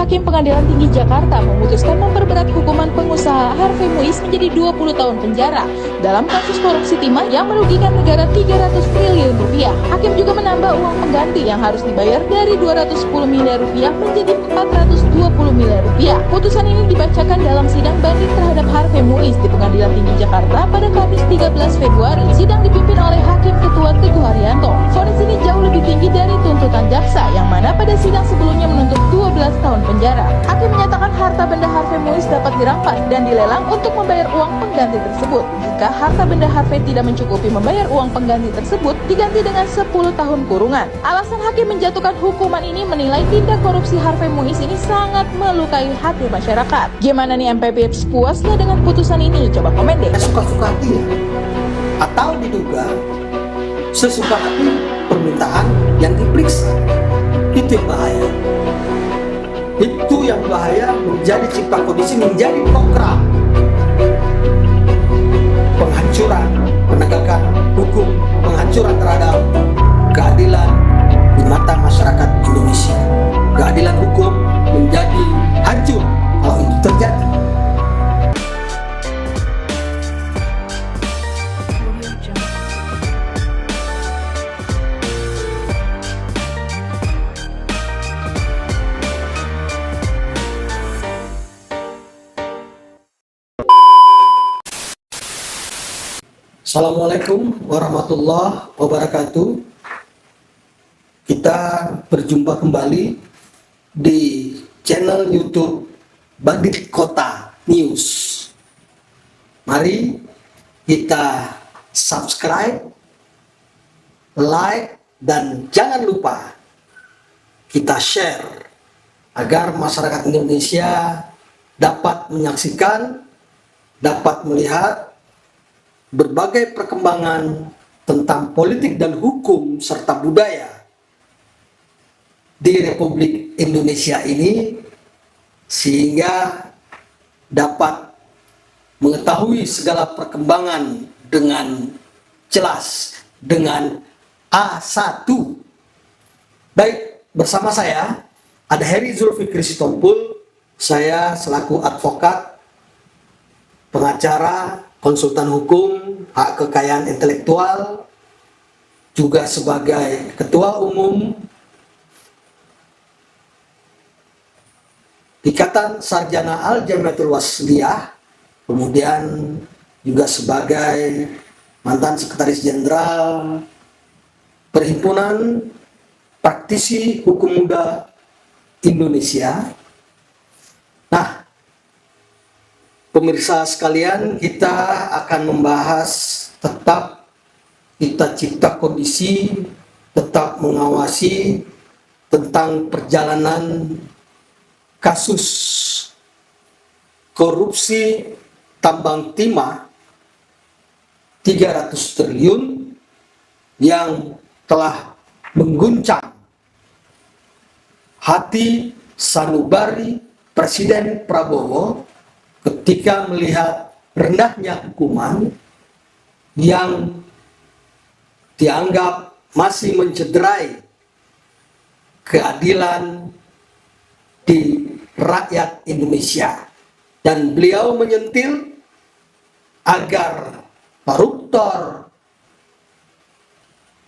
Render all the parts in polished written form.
Hakim Pengadilan Tinggi Jakarta memutuskan memperberat hukuman pengusaha Harvey Muiz menjadi 20 tahun penjara dalam kasus korupsi timah yang merugikan negara 300 triliun rupiah. Hakim juga menambah uang pengganti yang harus dibayar dari 210 miliar rupiah menjadi 420 miliar rupiah. Putusan ini dibacakan dalam sidang banding terhadap Harvey Muiz di Pengadilan Tinggi Jakarta pada Kamis 13 Februari. Sidang dipimpin oleh Hakim Ketua Teguh Haryanto. Vonis ini jauh lebih tinggi dari tuntutan jaksa yang mana pada sidang sebelumnya menuntut 12 tahun penjara. Hakim menyatakan harta benda Harvey Muiz dapat dirampas dan dilelang untuk membayar uang pengganti tersebut. Jika harta benda Harvey tidak mencukupi membayar uang pengganti tersebut, diganti dengan 10 tahun kurungan. Alasan hakim menjatuhkan hukuman ini menilai tindak korupsi Harvey Muiz ini sangat melukai hati masyarakat. Gimana nih MPP, puaslah dengan putusan ini? Coba komen deh. Suka-suka hati atau diduga sesuka hati permintaan yang diperiksa, itu yang bahaya. Itu yang bahaya, menjadi cipta kondisi, menjadi program penghancuran penegakan hukum, penghancuran terhadap keadilan di mata masyarakat Indonesia. Keadilan hukum menjadi hancur kalau itu terjadi. Assalamualaikum warahmatullahi wabarakatuh. Kita berjumpa kembali di channel YouTube Bandit Kota News. Mari kita subscribe, like, dan jangan lupa kita share agar masyarakat Indonesia dapat menyaksikan, dapat melihat berbagai perkembangan tentang politik dan hukum serta budaya di Republik Indonesia ini, sehingga dapat mengetahui segala perkembangan dengan jelas, dengan A1. Baik, bersama saya ada Heri Zulfikri Sitompul. Saya selaku advokat, pengacara, konsultan hukum, hak kekayaan intelektual, juga sebagai ketua umum Ikatan Sarjana Al-Jamiatul Wasliyah, kemudian juga sebagai mantan sekretaris jenderal Perhimpunan Praktisi Hukum Muda Indonesia. Nah, pemirsa sekalian, kita akan membahas tetap kita cipta kondisi, tetap mengawasi tentang perjalanan kasus korupsi tambang timah 300 triliun yang telah mengguncang hati sanubari Presiden Prabowo ketika melihat rendahnya hukuman yang dianggap masih mencederai keadilan di rakyat Indonesia, dan beliau menyentil agar koruptor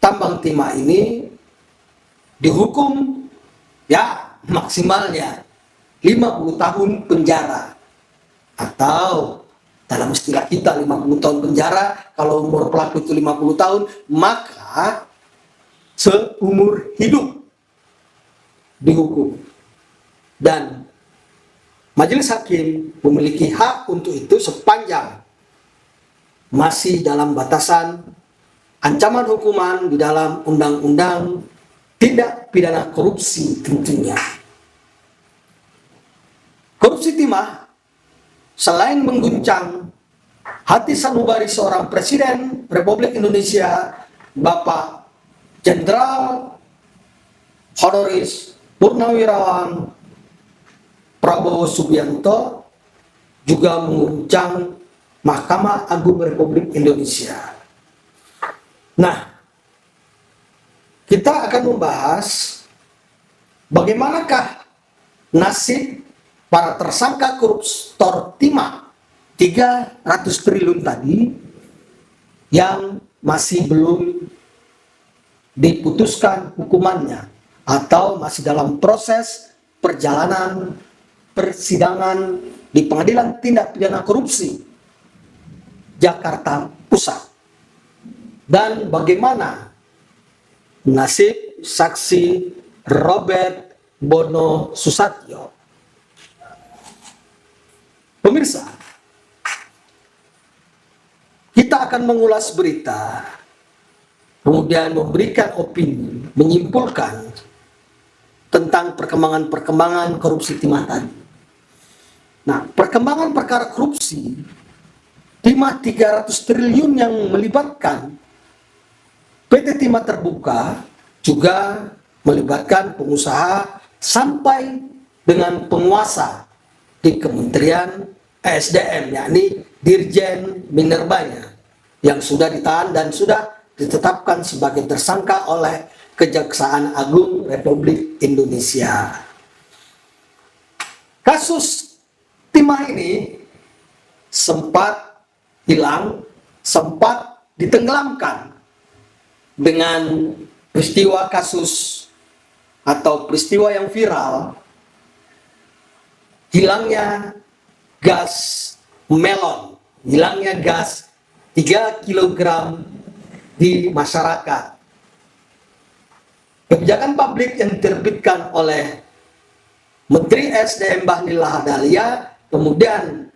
tambang timah ini dihukum ya maksimalnya 50 tahun penjara. Atau dalam istilah kita 50 tahun penjara, kalau umur pelaku itu 50 tahun, maka seumur hidup dihukum. Dan majelis hakim memiliki hak untuk itu sepanjang masih dalam batasan ancaman hukuman di dalam undang-undang tindak pidana korupsi tentunya. Korupsi timah selain mengguncang hati sanubari seorang Presiden Republik Indonesia, Bapak Jenderal Honoris Purnawirawan Prabowo Subianto, juga mengguncang Mahkamah Agung Republik Indonesia. Nah, kita akan membahas bagaimanakah nasib para tersangka koruptor timah 300 triliun tadi yang masih belum diputuskan hukumannya atau masih dalam proses perjalanan persidangan di Pengadilan Tindak Pidana Korupsi Jakarta Pusat. Dan bagaimana nasib saksi Robert Bono Susatyo? Pemirsa, kita akan mengulas berita, kemudian memberikan opini, menyimpulkan tentang perkembangan-perkembangan korupsi timah tadi. Nah, perkembangan perkara korupsi timah 300 triliun yang melibatkan PT Timah Terbuka juga melibatkan pengusaha sampai dengan penguasa di Kementerian ESDM, yakni Dirjen Minerbanya, yang sudah ditahan dan sudah ditetapkan sebagai tersangka oleh Kejaksaan Agung Republik Indonesia. Kasus timah ini sempat hilang, sempat ditenggelamkan dengan peristiwa kasus atau peristiwa yang viral, hilangnya gas melon, hilangnya gas 3 kg di masyarakat. Kebijakan publik yang diterbitkan oleh Menteri SDM Bahlil Lahadalia kemudian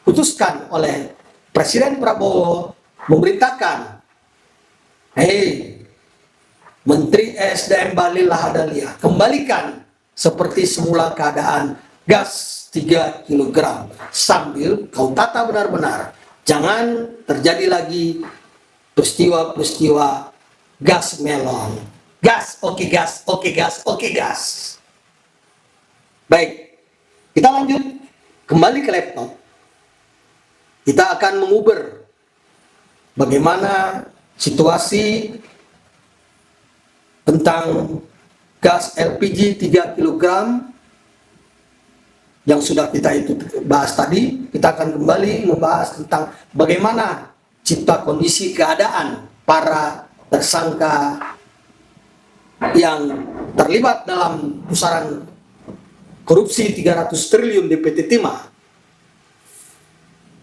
diputuskan oleh Presiden Prabowo, memerintahkan, hei Menteri SDM Bahlil Lahadalia, kembalikan seperti semula keadaan gas 3 kg sambil kau tata benar-benar, jangan terjadi lagi peristiwa-peristiwa gas melon. Gas, oke gas, oke gas, oke gas. Baik, kita lanjut kembali ke laptop. Kita akan menguber bagaimana situasi tentang gas LPG 3 kg yang sudah kita itu bahas tadi. Kita akan kembali membahas tentang bagaimana cipta kondisi keadaan para tersangka yang terlibat dalam pusaran korupsi 300 triliun di PT Timah.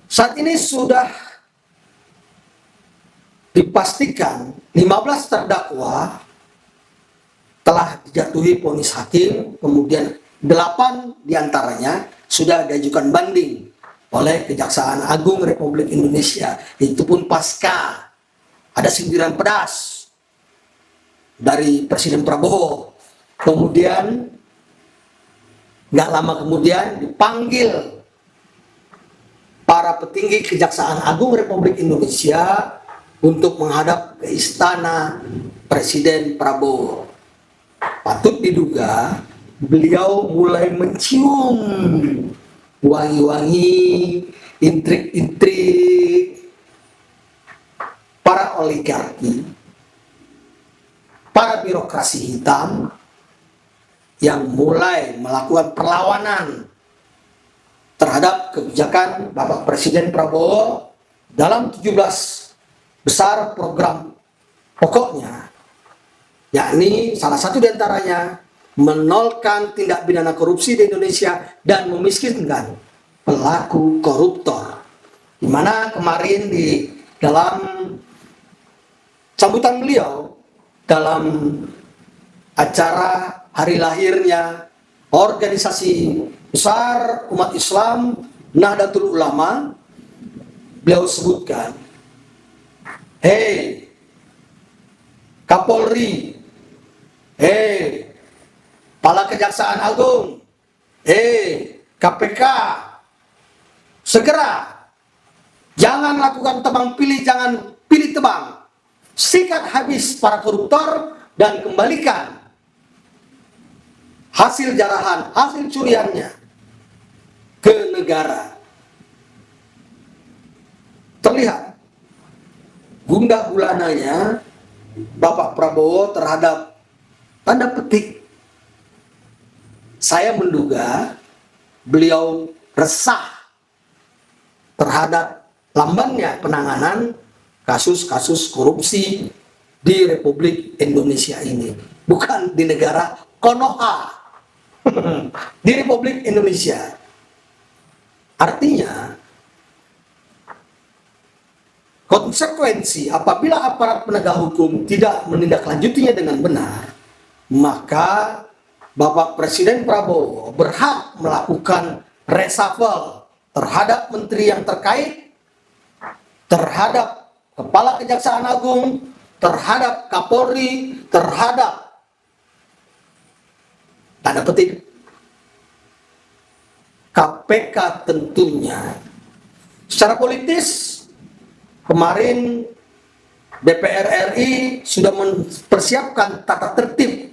Saat ini sudah dipastikan 15 terdakwa telah dijatuhi vonis hakim, kemudian 8 diantaranya sudah diajukan banding oleh Kejaksaan Agung Republik Indonesia. Itu pun pasca ada sindiran pedas dari Presiden Prabowo. Kemudian nggak lama kemudian dipanggil para petinggi Kejaksaan Agung Republik Indonesia untuk menghadap ke istana Presiden Prabowo. Patut diduga beliau mulai mencium wangi-wangi intrik-intrik para oligarki, para birokrasi hitam yang mulai melakukan perlawanan terhadap kebijakan Bapak Presiden Prabowo dalam 17 besar program pokoknya, yakni salah satu diantaranya menolkan tindak pidana korupsi di Indonesia dan memiskinkan pelaku koruptor. Di mana kemarin di dalam sambutan beliau dalam acara hari lahirnya organisasi besar umat Islam Nahdlatul Ulama, beliau sebutkan, hei Kapolri, hei Kepala Kejaksaan Agung, hei KPK, segera jangan lakukan tebang pilih, jangan pilih tebang, sikat habis para koruptor dan kembalikan hasil jarahan, hasil curiannya ke negara. Terlihat gundah gulananya Bapak Prabowo terhadap tanda petik saya menduga beliau resah terhadap lambannya penanganan kasus-kasus korupsi di Republik Indonesia ini. Bukan di negara Konoha, di Republik Indonesia. Artinya, konsekuensi apabila aparat penegak hukum tidak menindaklanjutinya dengan benar, maka Bapak Presiden Prabowo berhak melakukan reshuffle terhadap menteri yang terkait, terhadap Kepala Kejaksaan Agung, terhadap Kapolri, terhadap tanda petik KPK tentunya. Secara politis, kemarin DPR RI sudah mempersiapkan tata tertib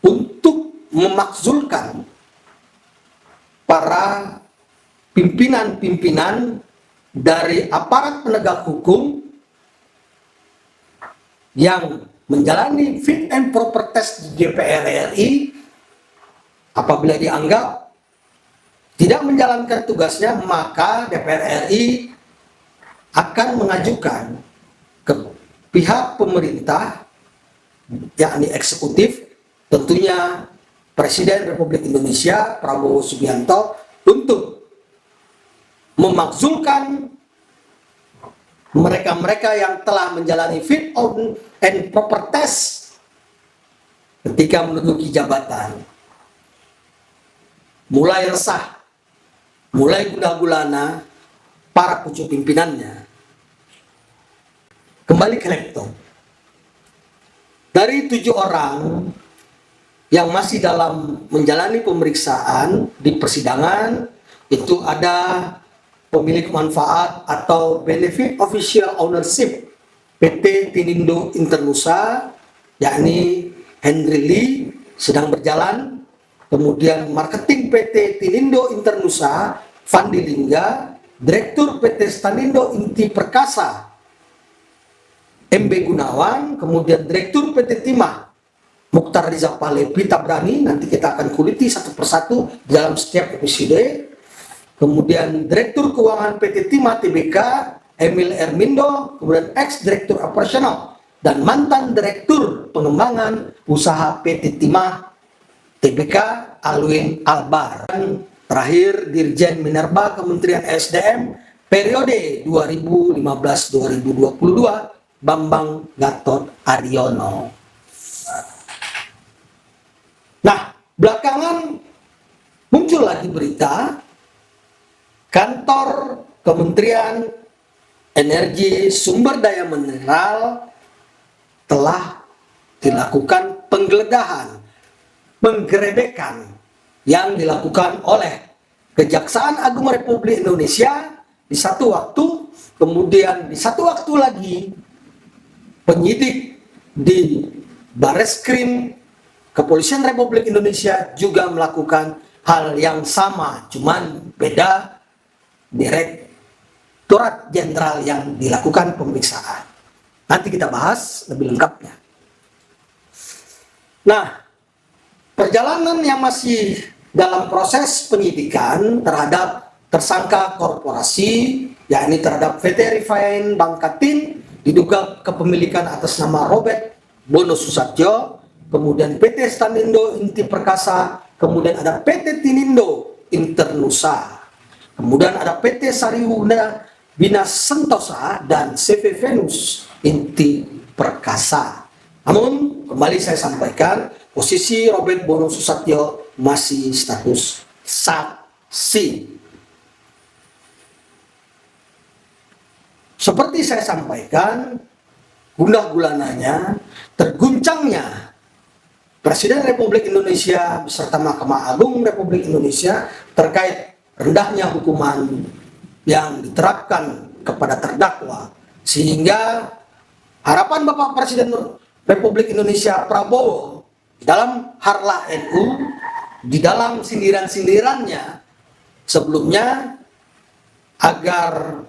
untuk memakzulkan para pimpinan-pimpinan dari aparat penegak hukum yang menjalani fit and proper test di DPR RI. Apabila dianggap tidak menjalankan tugasnya, maka DPR RI akan mengajukan ke pihak pemerintah, yakni eksekutif, tentunya Presiden Republik Indonesia Prabowo Subianto, untuk memakzulkan mereka-mereka yang telah menjalani fit and proper test ketika menduduki jabatan. Mulai resah, mulai gundah gulana para pucuk pimpinannya. Kembali ke laptop. Dari 7 orang yang masih dalam menjalani pemeriksaan di persidangan, itu ada pemilik manfaat atau benefit official ownership PT Tinindo Internusa, yakni Henry Lee, sedang berjalan. Kemudian marketing PT Tinindo Internusa, Fandi Lingga, Direktur PT Stanindo Inti Perkasa, MB Gunawan, kemudian Direktur PT Timah, Mukhtar Rizal Palepi Tabrani, nanti kita akan kuliti satu persatu dalam setiap episode. Kemudian Direktur Keuangan PT Timah Tbk, Emil Ermindo, kemudian ex-Direktur Operasional dan mantan Direktur Pengembangan Usaha PT Timah Tbk, Alwin Albar. Dan terakhir, Dirjen Minerba Kementerian SDM periode 2015-2022, Bambang Gatot Aryono. Nah, belakangan muncul lagi berita kantor Kementerian Energi Sumber Daya Mineral telah dilakukan penggeledahan, penggerebekan yang dilakukan oleh Kejaksaan Agung Republik Indonesia di satu waktu, kemudian di satu waktu lagi penyidik di Bareskrim Kepolisian Republik Indonesia juga melakukan hal yang sama, cuman beda Direktorat Jenderal yang dilakukan pemeriksaan. Nanti kita bahas lebih lengkapnya. Nah, perjalanan yang masih dalam proses penyidikan terhadap tersangka korporasi, yakni terhadap PT Refine Bangkatin, diduga kepemilikan atas nama Robert Bono Susatyo, kemudian PT Stanindo Inti Perkasa, kemudian ada PT Tinindo Internusa, kemudian ada PT Sariwuna Bina Sentosa, dan CV Venus Inti Perkasa. Namun, kembali saya sampaikan, posisi Robert Bono Susatyo masih status saksi. Seperti saya sampaikan, gundah gulananya, terguncangnya Presiden Republik Indonesia beserta Mahkamah Agung Republik Indonesia terkait rendahnya hukuman yang diterapkan kepada terdakwa, sehingga harapan Bapak Presiden Republik Indonesia Prabowo dalam Harlah NU, di dalam sindiran-sindirannya sebelumnya, agar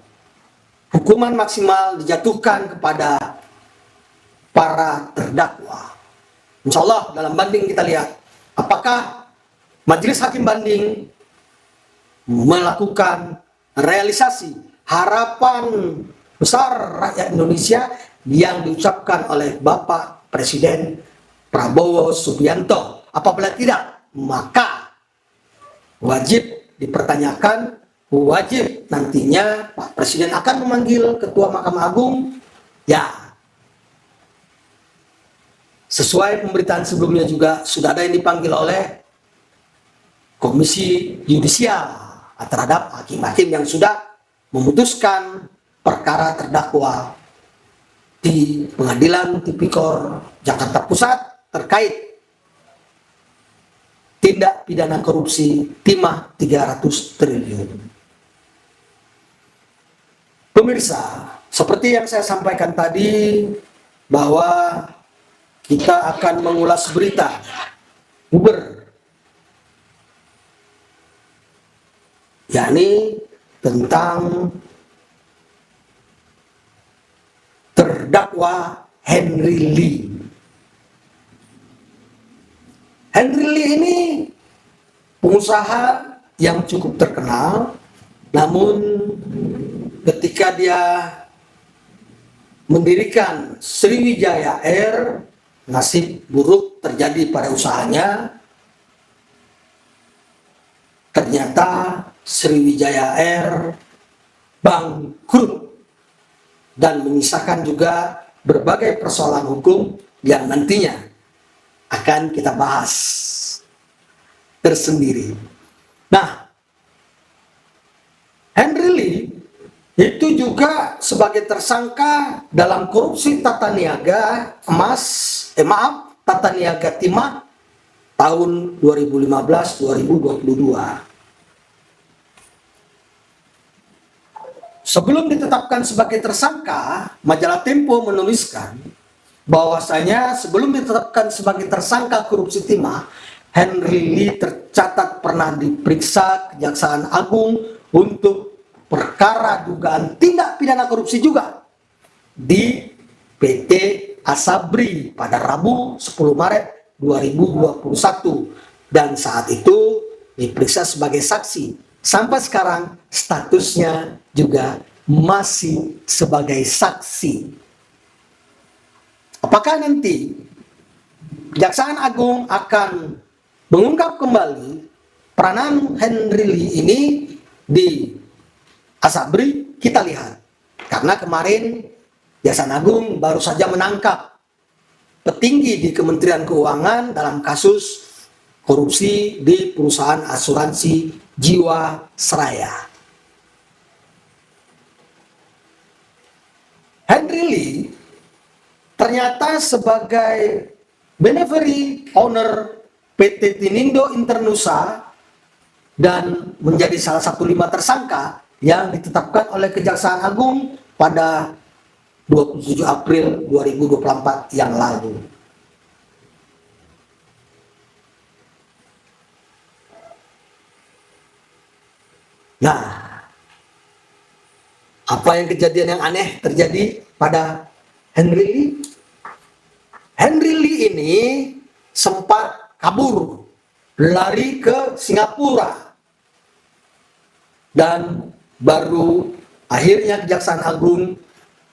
hukuman maksimal dijatuhkan kepada para terdakwa. Insya Allah dalam banding kita lihat apakah Majelis Hakim Banding melakukan realisasi harapan besar rakyat Indonesia yang diucapkan oleh Bapak Presiden Prabowo Subianto. Apabila tidak, maka wajib dipertanyakan, wajib nantinya Pak Presiden akan memanggil Ketua Mahkamah Agung, ya sesuai pemberitaan sebelumnya juga sudah ada yang dipanggil oleh Komisi Yudisial terhadap hakim-hakim yang sudah memutuskan perkara terdakwa di Pengadilan Tipikor Jakarta Pusat terkait tindak pidana korupsi timah 300 triliun. Pemirsa, seperti yang saya sampaikan tadi bahwa kita akan mengulas berita Uber, yakni tentang terdakwa Henry Lee. Henry Lee ini pengusaha yang cukup terkenal, namun ketika dia mendirikan Sriwijaya Air, nasib buruk terjadi pada usahanya. Ternyata Sriwijaya Air bangkrut dan menyisakan juga berbagai persoalan hukum yang nantinya akan kita bahas tersendiri. Nah, Henry Lee itu juga sebagai tersangka dalam korupsi tata niaga tata niaga timah tahun 2015-2022. Sebelum ditetapkan sebagai tersangka, majalah Tempo menuliskan bahwasanya sebelum ditetapkan sebagai tersangka korupsi timah, Henry Lee tercatat pernah diperiksa Kejaksaan Agung untuk perkara dugaan tindak pidana korupsi juga di PT Asabri pada Rabu 10 Maret 2021 dan saat itu diperiksa sebagai saksi. Sampai sekarang statusnya juga masih sebagai saksi. Apakah nanti Kejaksaan Agung akan mengungkap kembali peranan Henry Lee ini di Asabri? Kita lihat. Karena kemarin Kejaksaan Agung baru saja menangkap petinggi di Kementerian Keuangan dalam kasus korupsi di perusahaan asuransi Jiwasraya. Henry Lee ternyata sebagai beneficiary owner PT Tinindo Internusa dan menjadi salah satu 5 tersangka yang ditetapkan oleh Kejaksaan Agung pada 27 April 2024 yang lalu. Nah, apa yang kejadian yang aneh terjadi pada Henry Lee? Henry Lee ini sempat kabur, lari ke Singapura, dan baru akhirnya Kejaksaan Agung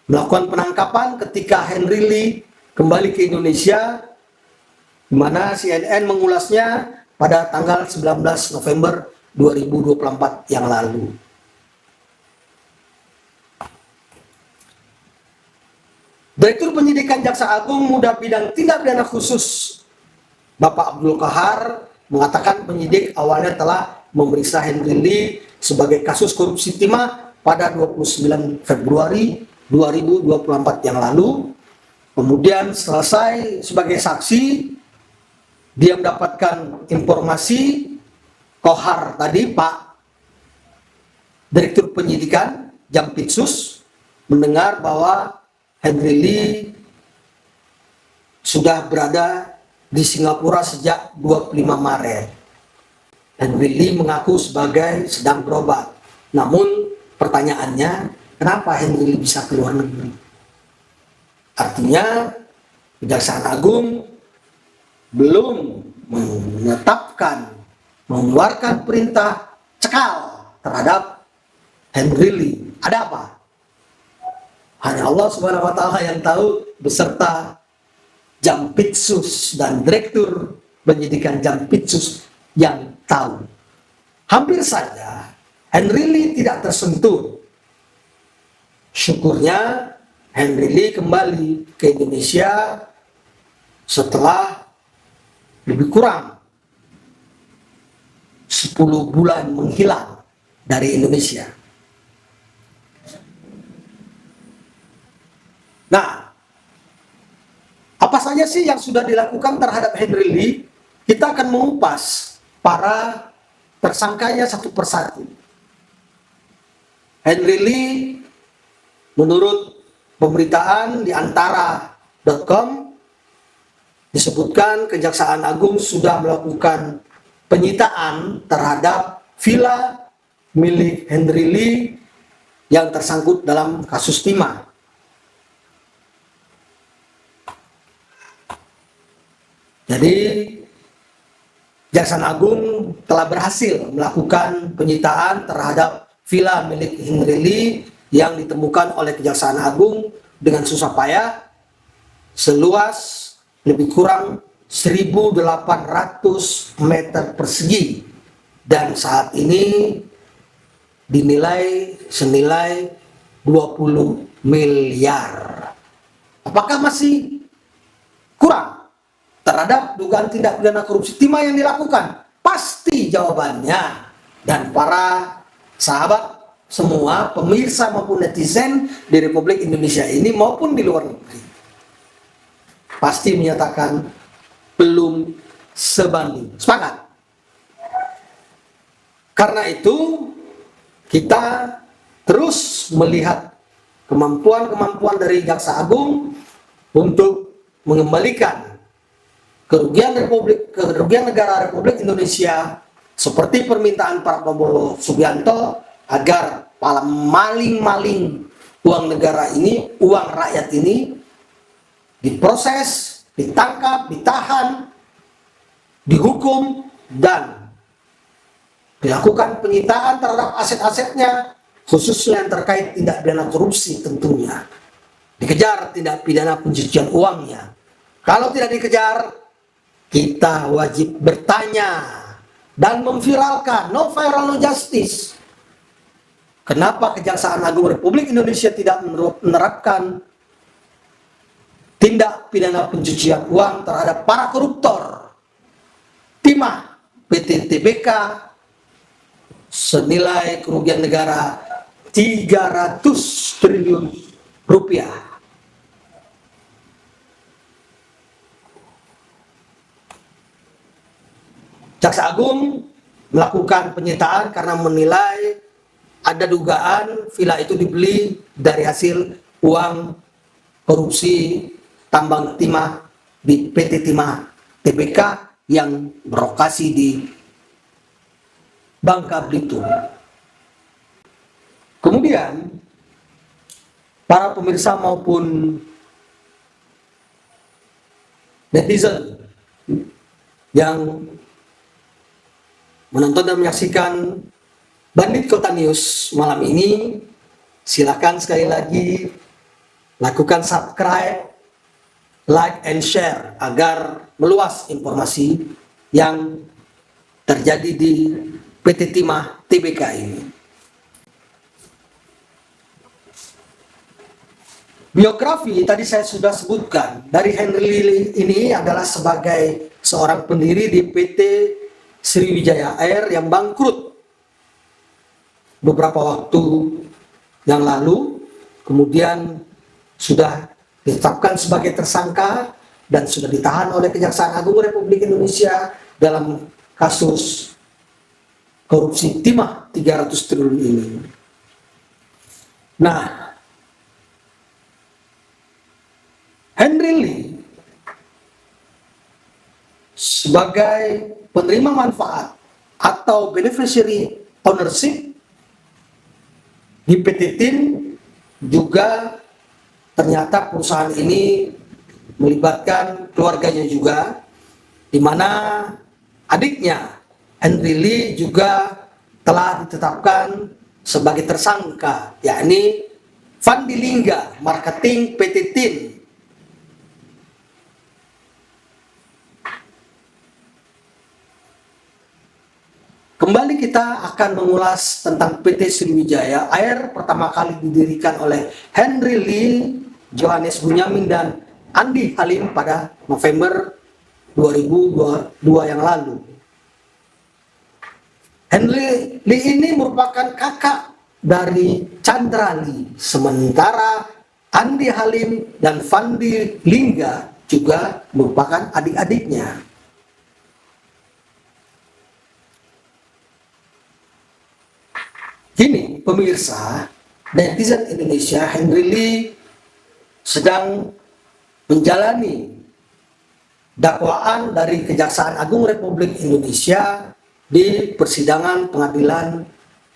melakukan penangkapan ketika Henry Lee kembali ke Indonesia, di mana CNN mengulasnya pada tanggal 19 November 2024 yang lalu. Direktur Penyidikan Jaksa Agung Muda Bidang Tindak Pidana Khusus Bapak Abdul Kahar mengatakan penyidik awalnya telah memeriksa Henry Lee sebagai kasus korupsi timah pada 29 Februari 2024 yang lalu. Kemudian selesai sebagai saksi, dia mendapatkan informasi Kohar tadi, Pak Direktur Penyidikan Jampitsus, mendengar bahwa Henry Lee sudah berada di Singapura sejak 25 Maret. Henry Lee mengaku sebagai sedang berobat. Namun pertanyaannya, kenapa Henry Lee bisa keluar negeri? Artinya Kejaksaan Agung belum menetapkan mengeluarkan perintah cekal terhadap Henry Lee. Ada apa? Hanya Allah Subhanahu wa Ta'ala yang tahu, beserta Jampitsus dan Direktur Penyidikan Jampitsus yang tahu. Hampir saja Henry Lee tidak tersentuh. Syukurnya Henry Lee kembali ke Indonesia setelah lebih kurang 10 bulan menghilang dari Indonesia. Nah, apa saja sih yang sudah dilakukan terhadap Henry Lee? Kita akan mengupas para tersangkanya satu persatu. Henry Lee, menurut pemberitaan di antara.com, disebutkan Kejaksaan Agung sudah melakukan penyitaan terhadap villa milik Henry Lee yang tersangkut dalam kasus timah. Jadi Kejaksaan Agung telah berhasil melakukan penyitaan terhadap villa milik Henry Lee yang ditemukan oleh Kejaksaan Agung dengan susah payah seluas lebih kurang 1.800 meter persegi, dan saat ini dinilai senilai 20 miliar. Apakah masih kurang terhadap dugaan tindak pidana korupsi timah yang dilakukan? Pasti jawabannya. Dan para sahabat semua, pemirsa maupun netizen di Republik Indonesia ini maupun di luar negeri, pasti menyatakan belum sebanding. Sepakat? Karena itu kita terus melihat kemampuan-kemampuan dari Jaksa Agung untuk mengembalikan kerugian negara Republik Indonesia seperti permintaan Pak Prabowo Subianto agar para maling-maling uang negara ini, uang rakyat ini diproses, ditangkap, ditahan, dihukum, dan dilakukan penyitaan terhadap aset-asetnya, khususnya yang terkait tindak pidana korupsi tentunya. Dikejar tindak pidana pencucian uangnya. Kalau tidak dikejar, kita wajib bertanya dan memviralkan, no viral no justice. Kenapa Kejaksaan Agung Republik Indonesia tidak menerapkan tindak pidana pencucian uang terhadap para koruptor timah PT TBK senilai kerugian negara 300 triliun rupiah. Jaksa Agung melakukan penyitaan karena menilai ada dugaan villa itu dibeli dari hasil uang korupsi tambang timah di PT Timah TBK yang berlokasi di Bangka Belitung. Kemudian para pemirsa maupun netizen yang menonton dan menyaksikan Bandit Kota News malam ini, silakan sekali lagi lakukan subscribe, like, and share agar meluas informasi yang terjadi di PT Timah TBK ini. Biografi tadi saya sudah sebutkan dari Henry Lee ini adalah sebagai seorang pendiri di PT Sriwijaya Air yang bangkrut beberapa waktu yang lalu, kemudian sudah ditetapkan sebagai tersangka dan sudah ditahan oleh Kejaksaan Agung Republik Indonesia dalam kasus korupsi timah 300 triliun ini. Nah, Henry Lee sebagai penerima manfaat atau beneficiary ownership di PT TIN juga ternyata perusahaan ini melibatkan keluarganya juga, di mana adiknya Henry Lee juga telah ditetapkan sebagai tersangka, yakni Fandi Lingga, marketing PT TIN. Kembali kita akan mengulas tentang PT Sriwijaya Air, pertama kali didirikan oleh Henry Lee, Johannes Bunyamin, dan Andi Halim pada November 2022 yang lalu. Henry Lee ini merupakan kakak dari Chandra Lee, sementara Andi Halim dan Fandi Lingga juga merupakan adik-adiknya. Kini pemirsa, netizen Indonesia, Henry Lee sedang menjalani dakwaan dari Kejaksaan Agung Republik Indonesia di persidangan Pengadilan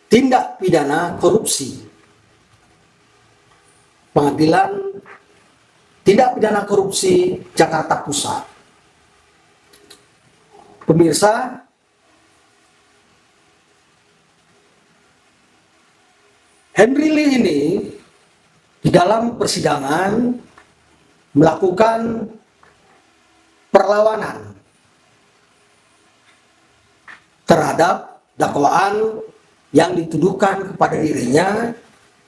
Tindak Pidana Korupsi. Pengadilan Tindak Pidana Korupsi Jakarta Pusat. Pemirsa, Henry Lee ini di dalam persidangan melakukan perlawanan terhadap dakwaan yang dituduhkan kepada dirinya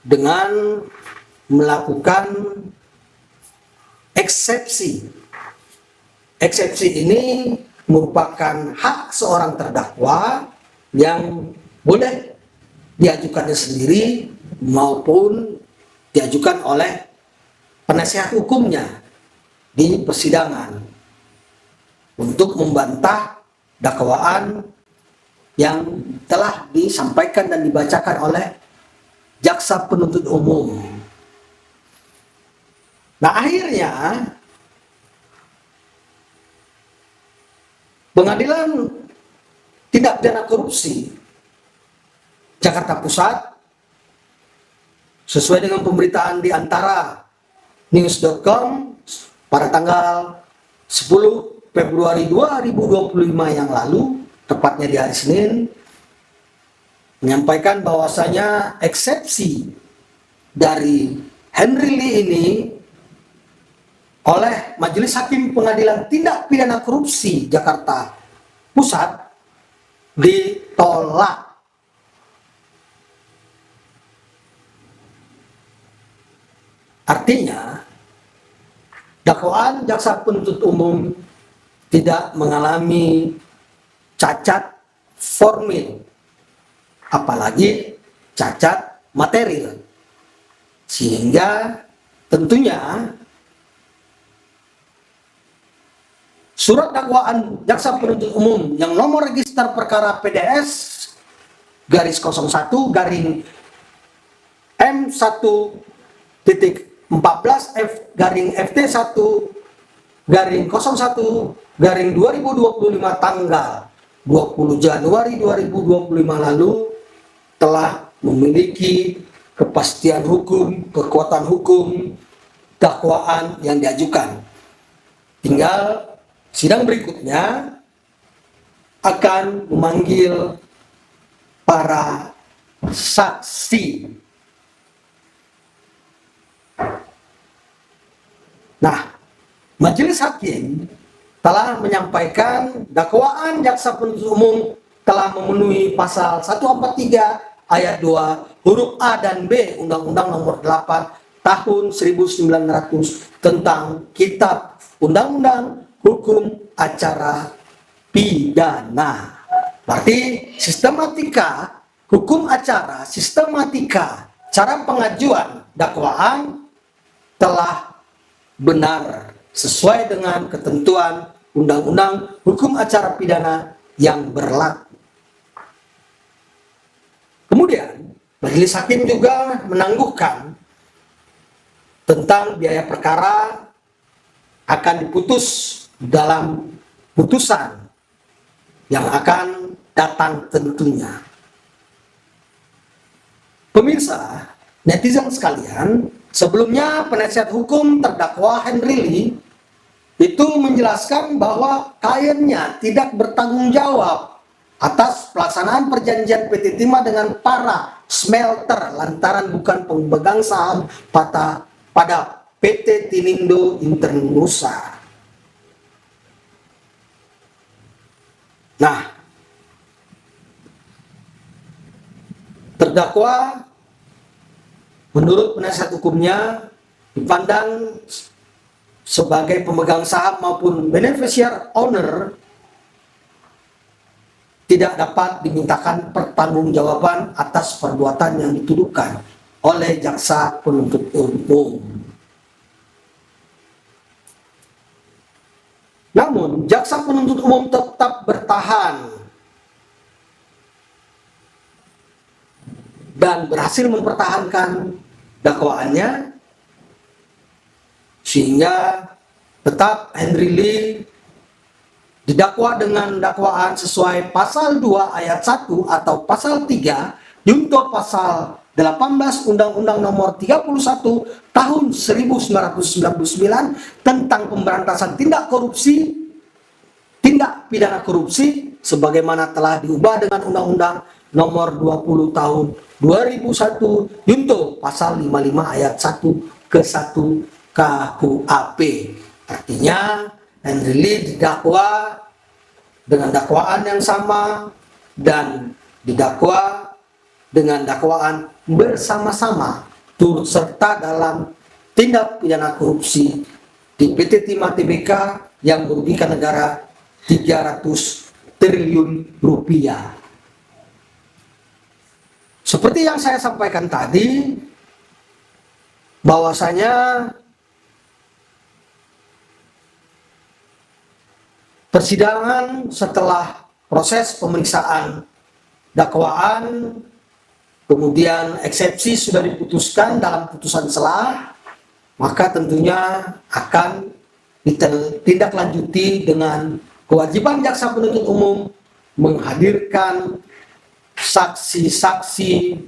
dengan melakukan eksepsi. Eksepsi ini merupakan hak seorang terdakwa yang boleh diajukannya sendiri maupun diajukan oleh penasihat hukumnya di persidangan untuk membantah dakwaan yang telah disampaikan dan dibacakan oleh jaksa penuntut umum. Nah, akhirnya Pengadilan Tindak Pidana Korupsi Jakarta Pusat sesuai dengan pemberitaan di antara news.com pada tanggal 10 Februari 2025 yang lalu, tepatnya di hari Senin, menyampaikan bahwasanya eksepsi dari Henry Lee ini oleh Majelis Hakim Pengadilan Tindak Pidana Korupsi Jakarta Pusat ditolak. Artinya, dakwaan jaksa penuntut umum tidak mengalami cacat formil, apalagi cacat material. Sehingga tentunya surat dakwaan jaksa penuntut umum yang nomor register perkara PDS garis 01 garing M1.14 F garing FT1 garing 01 garing 2025 tanggal 20 Januari 2025 lalu telah memiliki kepastian hukum, kekuatan hukum dakwaan yang diajukan. Tinggal sidang berikutnya akan memanggil para saksi. Nah, Majelis Hakim telah menyampaikan dakwaan jaksa penuntut umum telah memenuhi pasal 143 ayat 2 huruf A dan B Undang-Undang Nomor 8 Tahun 1900 tentang Kitab Undang-Undang Hukum Acara Pidana. Berarti sistematika hukum acara, sistematika cara pengajuan dakwaan telah benar sesuai dengan ketentuan Undang-Undang Hukum Acara Pidana yang berlaku. Kemudian, Majelis Hakim juga menangguhkan tentang biaya perkara akan diputus dalam putusan yang akan datang tentunya. Pemirsa, netizen sekalian, sebelumnya penasihat hukum terdakwa Henry Lee itu menjelaskan bahwa kliennya tidak bertanggung jawab atas pelaksanaan perjanjian PT Timah dengan para smelter lantaran bukan pemegang saham pada PT Tinindo Internusa. Nah, terdakwa menurut penasihat hukumnya dipandang sebagai pemegang saham maupun beneficial owner tidak dapat dimintakan pertanggungjawaban atas perbuatan yang dituduhkan oleh jaksa penuntut umum. Namun, jaksa penuntut umum tetap bertahan dan berhasil mempertahankan dakwaannya, sehingga tetap Henry Lee didakwa dengan dakwaan sesuai pasal 2 ayat 1 atau pasal 3 junto pasal 18 Undang-Undang Nomor 31 Tahun 1999 tentang pemberantasan tindak pidana korupsi sebagaimana telah diubah dengan Undang-Undang Nomor 20 Tahun 2001 junto pasal 55 ayat 1 ke 1 KUHP. Artinya Henry Lee didakwa dengan dakwaan yang sama dan didakwa dengan dakwaan bersama-sama turut serta dalam tindak pidana korupsi di PT Timah Tbk yang merugikan negara 300 triliun rupiah. Seperti yang saya sampaikan tadi, bahwasanya persidangan setelah proses pemeriksaan dakwaan, kemudian eksepsi sudah diputuskan dalam putusan selah, maka tentunya akan ditindaklanjuti dengan kewajiban jaksa penuntut umum menghadirkan saksi-saksi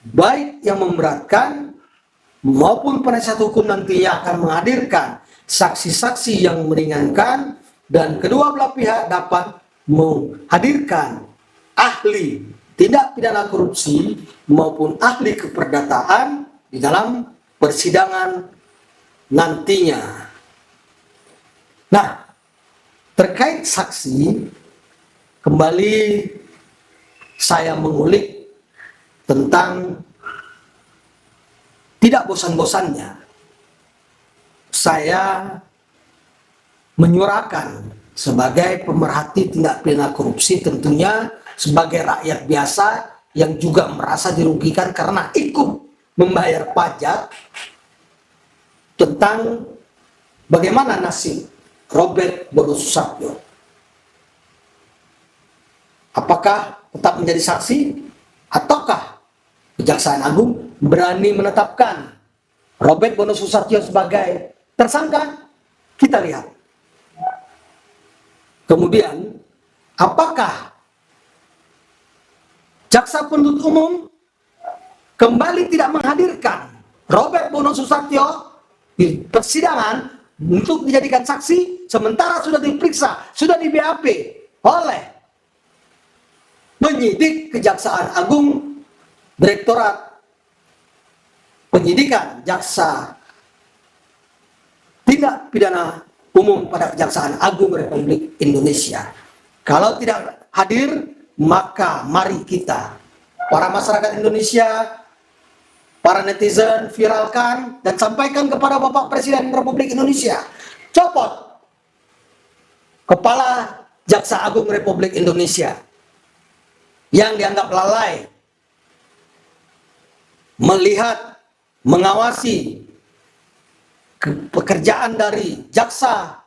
baik yang memberatkan maupun penasihat hukum nantinya akan menghadirkan saksi-saksi yang meringankan, dan kedua belah pihak dapat menghadirkan ahli tindak pidana korupsi maupun ahli keperdataan di dalam persidangan nantinya. Nah, terkait saksi, kembali saya mengulik tentang tidak bosan-bosannya saya menyuarakan sebagai pemerhati tindak pidana korupsi, tentunya sebagai rakyat biasa yang juga merasa dirugikan karena ikut membayar pajak, tentang bagaimana nasib Robert Bono Susatyo. Apakah tetap menjadi saksi ataukah Kejaksaan Agung berani menetapkan Robert Bono Susatyo sebagai tersangka? Kita lihat. Kemudian, apakah jaksa penuntut umum kembali tidak menghadirkan Robert Bono Susatyo di persidangan untuk dijadikan saksi, sementara sudah diperiksa, sudah di BAP oleh penyidik Kejaksaan Agung, Direktorat Penyidikan Jaksa Tindak Pidana Umum pada Kejaksaan Agung Republik Indonesia. Kalau tidak hadir, maka mari kita, para masyarakat Indonesia, para netizen, viralkan dan sampaikan kepada Bapak Presiden Republik Indonesia. Copot Kepala Jaksa Agung Republik Indonesia yang dianggap lalai melihat, mengawasi pekerjaan dari Jaksa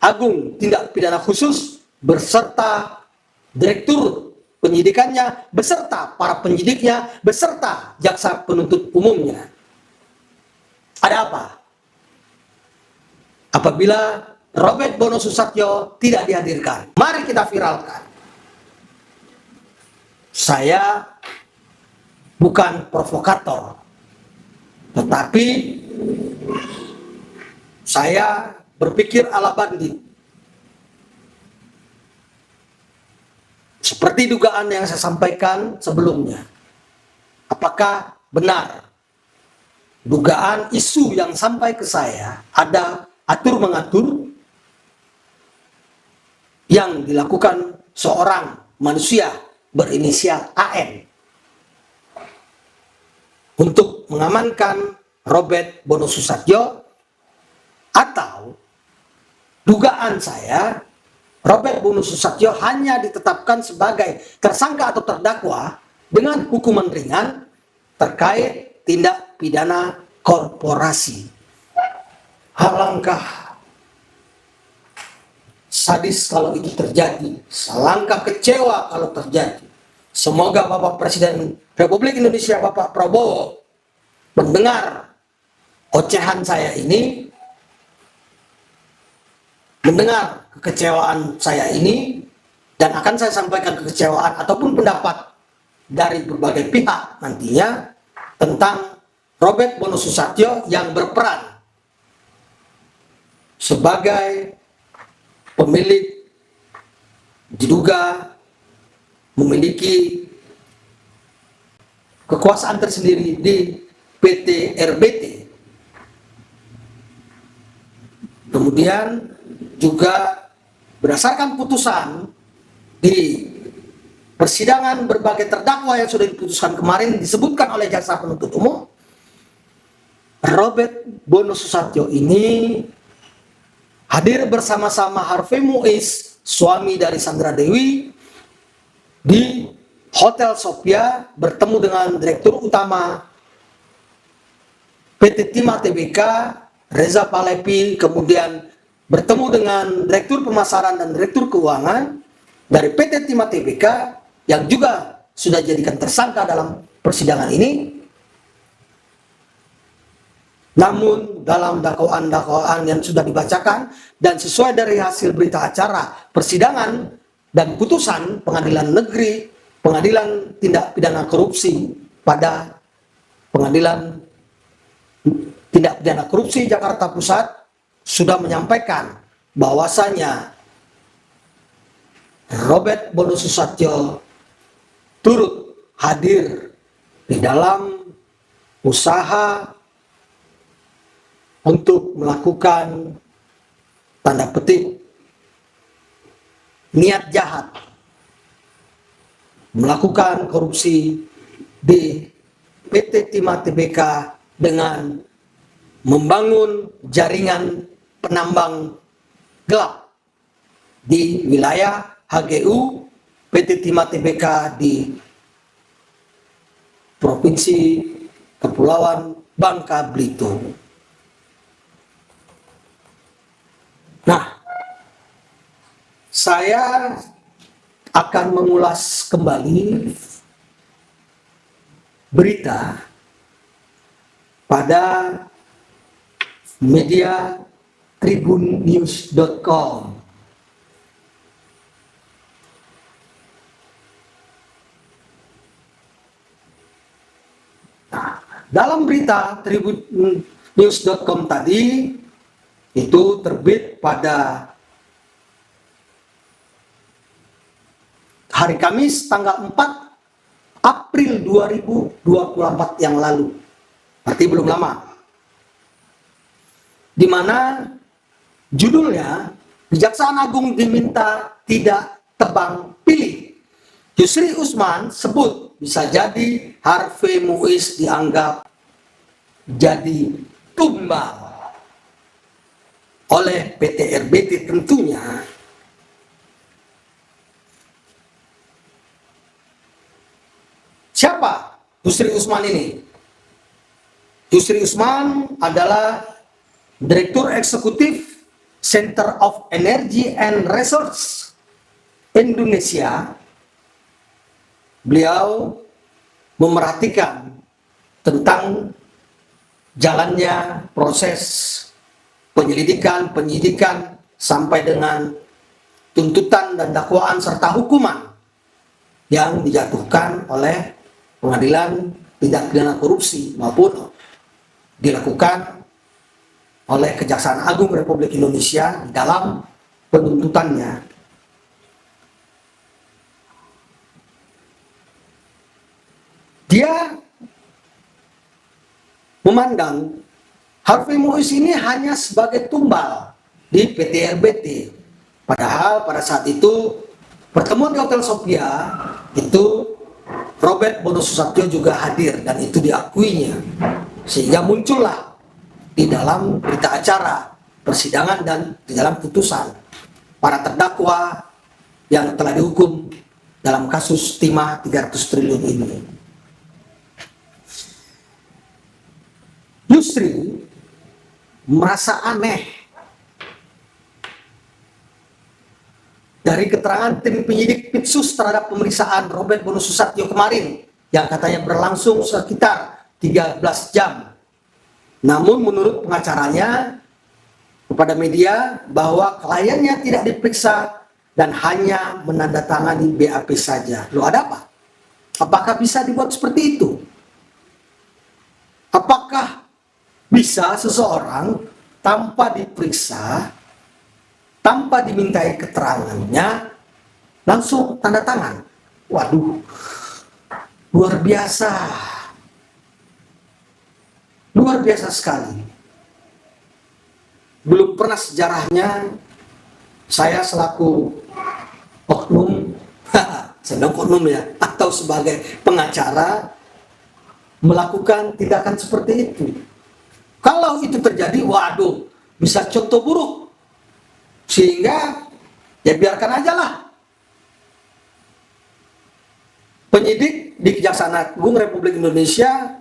Agung Tindak Pidana Khusus beserta Direktur Penyidikannya, beserta para penyidiknya, beserta jaksa penuntut umumnya. Ada apa? Apabila Robert Bono Susatyo tidak dihadirkan, mari kita viralkan. Saya bukan provokator, tetapi saya berpikir ala bandit. Seperti dugaan yang saya sampaikan sebelumnya, apakah benar dugaan isu yang sampai ke saya ada atur mengatur yang dilakukan seorang manusia berinisial AN untuk mengamankan Robert Bono Susatyo, atau dugaan saya Robert Bono Susatyo hanya ditetapkan sebagai tersangka atau terdakwa dengan hukuman ringan terkait tindak pidana korporasi. Alangkah sadis kalau itu terjadi, alangkah kecewa kalau terjadi. Semoga Bapak Presiden Republik Indonesia, Bapak Prabowo, mendengar ocehan saya ini, mendengar kekecewaan saya ini, dan akan saya sampaikan kekecewaan ataupun pendapat dari berbagai pihak nantinya tentang Robert Bono Susatyo yang berperan sebagai pemilik, diduga memiliki kekuasaan tersendiri di PT RBT. Kemudian juga berdasarkan putusan di persidangan berbagai terdakwa yang sudah diputuskan kemarin, disebutkan oleh jaksa penuntut umum, Robert Bono Susatyo ini hadir bersama-sama Harvey Muiz, suami dari Sandra Dewi, di Hotel Sophia, bertemu dengan Direktur Utama PT Timah Tbk, Reza Palepi, kemudian bertemu dengan Direktur Pemasaran dan Direktur Keuangan dari PT Timah Tbk yang juga sudah dijadikan tersangka dalam persidangan ini. Namun dalam dakwaan-dakwaan yang sudah dibacakan dan sesuai dari hasil berita acara persidangan dan putusan Pengadilan Negeri, Pengadilan Tindak Pidana Korupsi pada Pengadilan Tindak Pidana Korupsi Jakarta Pusat sudah menyampaikan bahwasanya Robert Bono Susatyo turut hadir di dalam usaha untuk melakukan tanda petik niat jahat, melakukan korupsi di PT Timah Tbk dengan membangun jaringan penambang gelap di wilayah HGU PT Timah Tbk di Provinsi Kepulauan Bangka Belitung. Nah, saya akan mengulas kembali berita pada media tribunnews.com. Nah, dalam berita tribunnews.com tadi itu terbit pada hari Kamis tanggal 4 April 2024 yang lalu, berarti belum lama, di mana judulnya Kejaksaan Agung diminta tidak tebang pilih. Yusri Usman sebut bisa jadi Harvey Muiz dianggap jadi tumbal oleh PT RBT tentunya. Siapa Yusri Usman ini? Yusri Usman adalah Direktur Eksekutif Center of Energy and Research Indonesia. Beliau memerhatikan tentang jalannya proses penyelidikan, penyidikan, sampai dengan tuntutan dan dakwaan serta hukuman yang dijatuhkan oleh Pengadilan Tindak Pidana Korupsi maupun dilakukan oleh Kejaksaan Agung Republik Indonesia dalam penuntutannya. Dia memandang Harvey Muiz ini hanya sebagai tumbal di PT RBT. Padahal pada saat itu pertemuan di Hotel Sophia itu Robert Bono Susatyo juga hadir dan itu diakuinya. Sehingga muncullah di dalam berita acara persidangan dan di dalam putusan para terdakwa yang telah dihukum dalam kasus timah 300 triliun ini. Yusri merasa aneh dari keterangan tim penyidik Pitsus terhadap pemeriksaan Robert Bono Susatyo kemarin yang katanya berlangsung sekitar 13 jam. Namun menurut pengacaranya kepada media bahwa kliennya tidak diperiksa dan hanya menandatangani BAP saja. Loh, ada apa? Apakah bisa dibuat seperti itu? Apakah bisa seseorang tanpa diperiksa, tanpa dimintai keterangannya, langsung tanda tangan? Waduh, luar biasa. Luar biasa sekali. Belum pernah sejarahnya saya selaku oknum, sedang oknum ya, atau sebagai pengacara melakukan tindakan seperti itu. Kalau itu terjadi, waduh, bisa contoh buruk. Sehingga ya biarkan aja lah penyidik di Kejaksaan Agung Republik Indonesia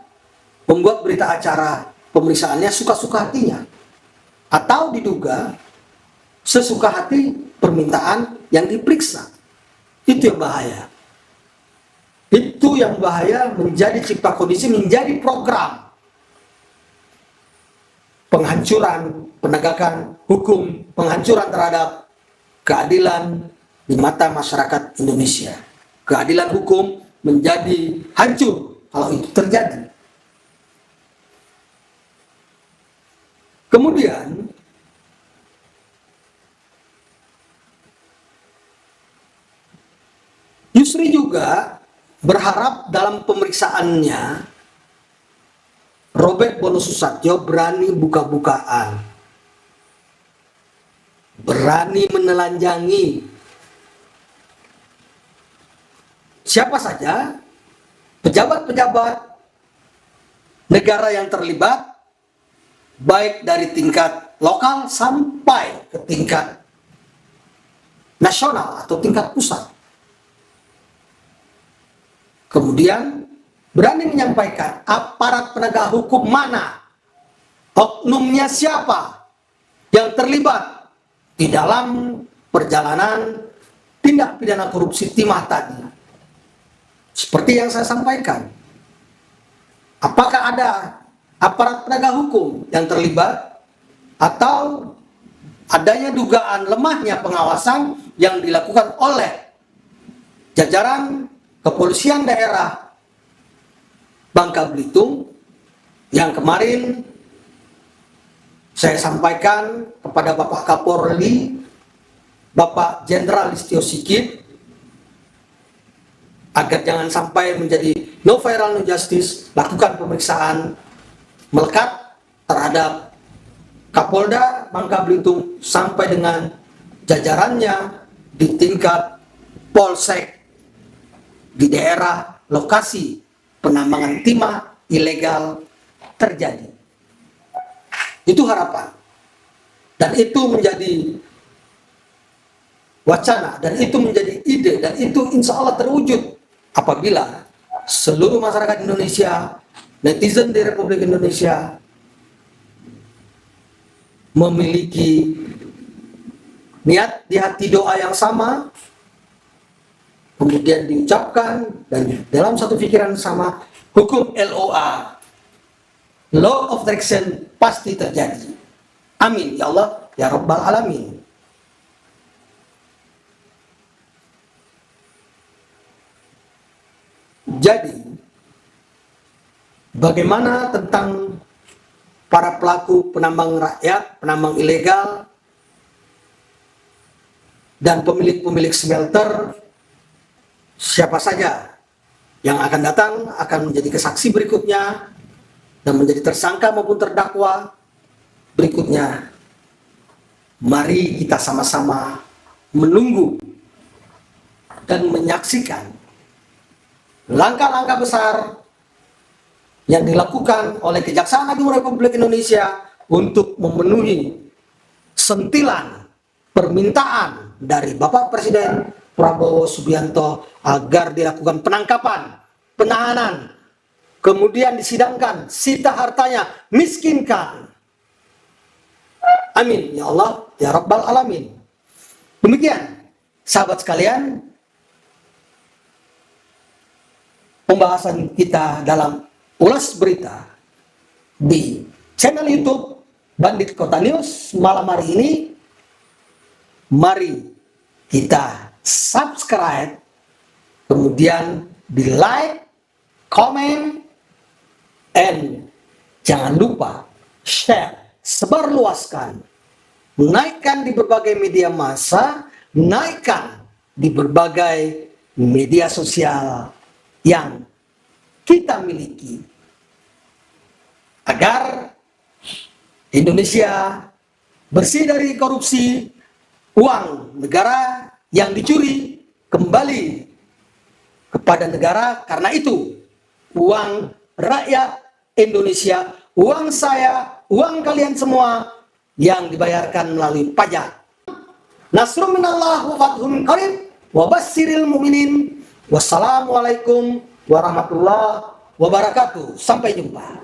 membuat berita acara pemeriksaannya suka-suka hatinya, atau diduga sesuka hati permintaan yang diperiksa. Itu yang bahaya. Itu yang bahaya, menjadi cipta kondisi, menjadi program penghancuran penegakan hukum, penghancuran terhadap keadilan di mata masyarakat Indonesia. Keadilan hukum menjadi hancur kalau itu terjadi. Kemudian Yusri juga berharap dalam pemeriksaannya Robert Bono Susatyo berani buka-bukaan, berani menelanjangi siapa saja pejabat-pejabat negara yang terlibat, baik dari tingkat lokal sampai ke tingkat nasional atau tingkat pusat. Kemudian berani menyampaikan aparat penegak hukum mana, oknumnya siapa yang terlibat di dalam perjalanan tindak pidana korupsi timah tadi. Seperti yang saya sampaikan, apakah ada aparat penegak hukum yang terlibat atau adanya dugaan lemahnya pengawasan yang dilakukan oleh jajaran kepolisian daerah Bangka Belitung yang kemarin saya sampaikan kepada Bapak Kapolri, Bapak Jenderal Listio Sigit, agar jangan sampai menjadi no viral no justice, lakukan pemeriksaan melekat terhadap Kapolda Bangka Belitung sampai dengan jajarannya di tingkat polsek di daerah lokasi penambangan timah ilegal terjadi. Itu harapan. Dan itu menjadi wacana, dan itu menjadi ide, dan itu insya Allah terwujud apabila seluruh masyarakat Indonesia, netizen di Republik Indonesia memiliki niat di hati doa yang sama, kemudian diucapkan dan dalam satu pikiran sama, hukum LOA, Law of Attraction, pasti terjadi. Amin ya Allah ya Rabbal Alamin. Jadi bagaimana tentang para pelaku penambang rakyat, penambang ilegal, dan pemilik-pemilik smelter, siapa saja yang akan datang akan menjadi kesaksi berikutnya dan menjadi tersangka maupun terdakwa berikutnya. Mari kita sama-sama menunggu dan menyaksikan langkah-langkah besar yang dilakukan oleh Kejaksaan Agung Republik Indonesia untuk memenuhi sentilan permintaan dari Bapak Presiden Prabowo Subianto agar dilakukan penangkapan, penahanan, kemudian disidangkan, sita hartanya, miskinkan. Amin ya Allah ya Rabbal Alamin. Demikian sahabat sekalian pembahasan kita dalam Ulas Berita di channel YouTube Bandit Kota News malam hari ini. Mari kita subscribe, kemudian di like, comment, and jangan lupa share, sebarluaskan, naikkan di berbagai media massa, naikkan di berbagai media sosial yang kita miliki, agar Indonesia bersih dari korupsi, uang negara yang dicuri kembali kepada negara. Karena itu uang rakyat Indonesia, uang saya, uang kalian semua yang dibayarkan melalui pajak. Nasrun minallah wa fathun qarib wa basyiril mu'minin. Wassalamualaikum warahmatullahi wabarakatuh. Sampai jumpa.